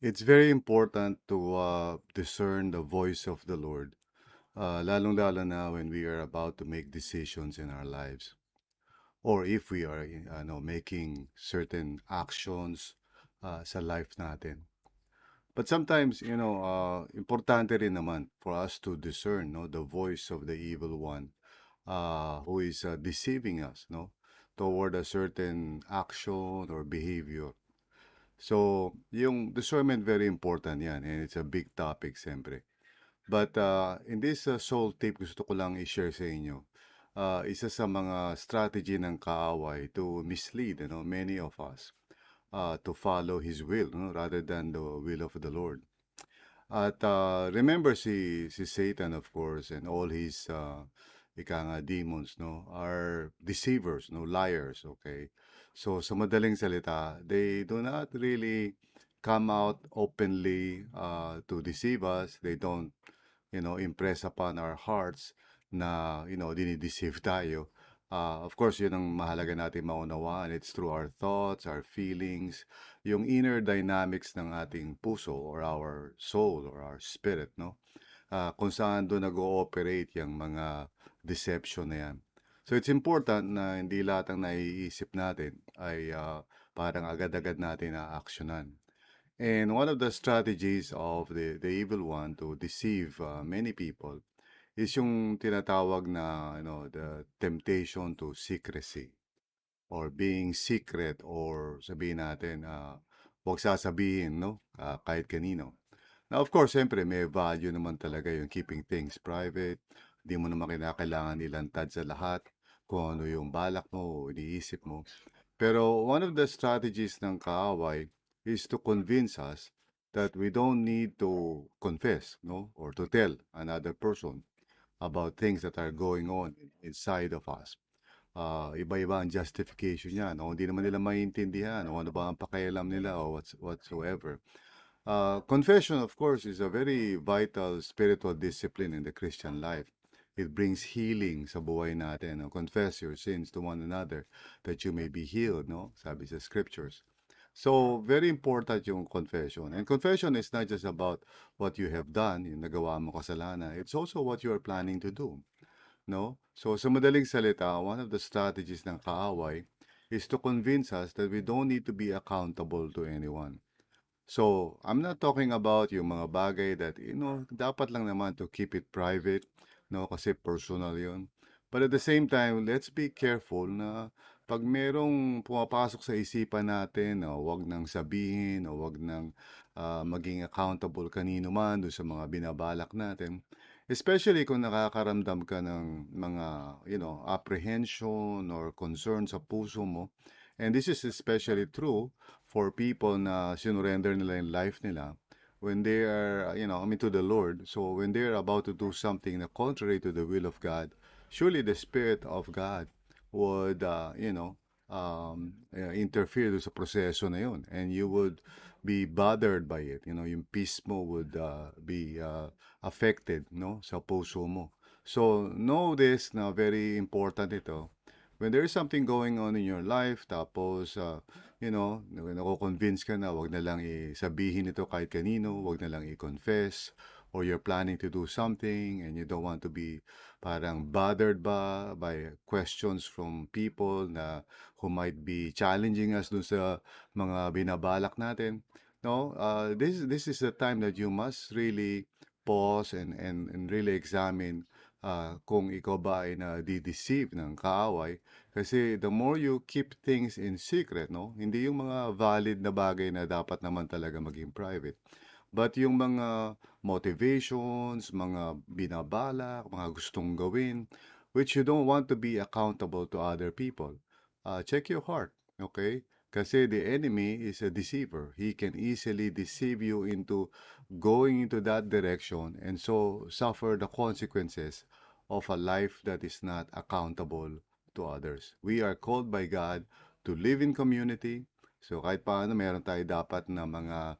It's very important to discern the voice of the Lord, lalong-lalo na when we are about to make decisions in our lives, or if we are, making certain actions sa life natin. But sometimes, importante rin naman for us to discern, no, the voice of the evil one, who is deceiving us, no, toward a certain action or behavior. So, yung discernment, very important yan. And it's a big topic, siyempre. But in this soul tip, gusto ko lang i-share sa inyo. Isa sa mga strategy ng kaaway to mislead, many of us to follow His will, rather than the will of the Lord. At remember si Satan, of course, and all his ika nga demons, no, are deceivers, no, liars, okay? So sa madaling salita, they do not really come out openly to deceive us. They don't, impress upon our hearts na, dinideceive tayo. Of course, yun ang mahalaga natin maunawaan. It's through our thoughts, our feelings, yung inner dynamics ng ating puso or our soul or our spirit, no? Kung saan doon nag-ooperate yung mga deception na yan. So it's important na hindi lahat ng naiisip natin ay parang agad-agad natin na-actionan. And one of the strategies of the evil one to deceive many people is yung tinatawag na, the temptation to secrecy or being secret or sabihin natin, huwag sasabihin, no? Kahit kanino. Now, of course, siyempre, may value naman talaga yung keeping things private. Hindi mo naman kinakailangan ilantad sa lahat kung ano yung balak mo o iniisip mo. Pero one of the strategies ng kaaway is to convince us that we don't need to confess, no, or to tell another person about things that are going on inside of us. Iba-iba ang justification niya, no? Hindi naman nila maintindihan o ano ba ang pakialam nila o whatsoever. Confession, of course, is a very vital spiritual discipline in the Christian life. It brings healing sa buhay natin. No? Confess your sins to one another that you may be healed, no? Sabi sa scriptures. So, very important yung confession. And confession is not just about what you have done, yung nagawa mo kasalanan. It's also what you are planning to do, no? So, sa madaling salita, one of the strategies ng kaaway is to convince us that we don't need to be accountable to anyone. So, I'm not talking about yung mga bagay that, dapat lang naman to keep it private, no? Kasi personal yun. But at the same time, let's be careful na pag merong pumapasok sa isipan natin, wag nang sabihin o wag nang maging accountable kanino man doon sa mga binabalak natin. Especially kung nakakaramdam ka ng mga, apprehension or concern sa puso mo. And this is especially true for people na sinurrender nila yung life nila when they are, to the Lord. So when they are about to do something na contrary to the will of God, surely the Spirit of God would, interfere sa proseso na yun. And you would be bothered by it. Yung peace mo would be affected, no, sa puso mo. So know this na very important ito. When there is something going on in your life, tapos nako-convince ka na, wag na lang sabihin ito kahit kanino, wag na lang i-confess, or you're planning to do something and you don't want to be parang bothered by questions from people na who might be challenging us dun sa mga binabalak natin. No, this is the time that you must really pause and really examine kung ikaw ba ay na-deceive ng kaaway kasi the more you keep things in secret, no? Hindi yung mga valid na bagay na dapat naman talaga maging private. But yung mga motivations, mga binabalak, mga gustong gawin, which you don't want to be accountable to other people. Check your heart, okay? Kasi the enemy is a deceiver. He can easily deceive you into going into that direction and so suffer the consequences of a life that is not accountable to others. We are called by God to live in community. So kahit paano meron tayo dapat na mga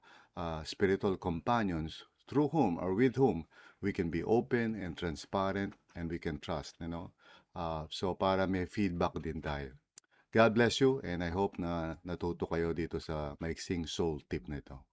spiritual companions through whom or with whom we can be open and transparent and we can trust, so para may feedback din tayo. God bless you and I hope na natuto kayo dito sa maiksing soul tip na ito.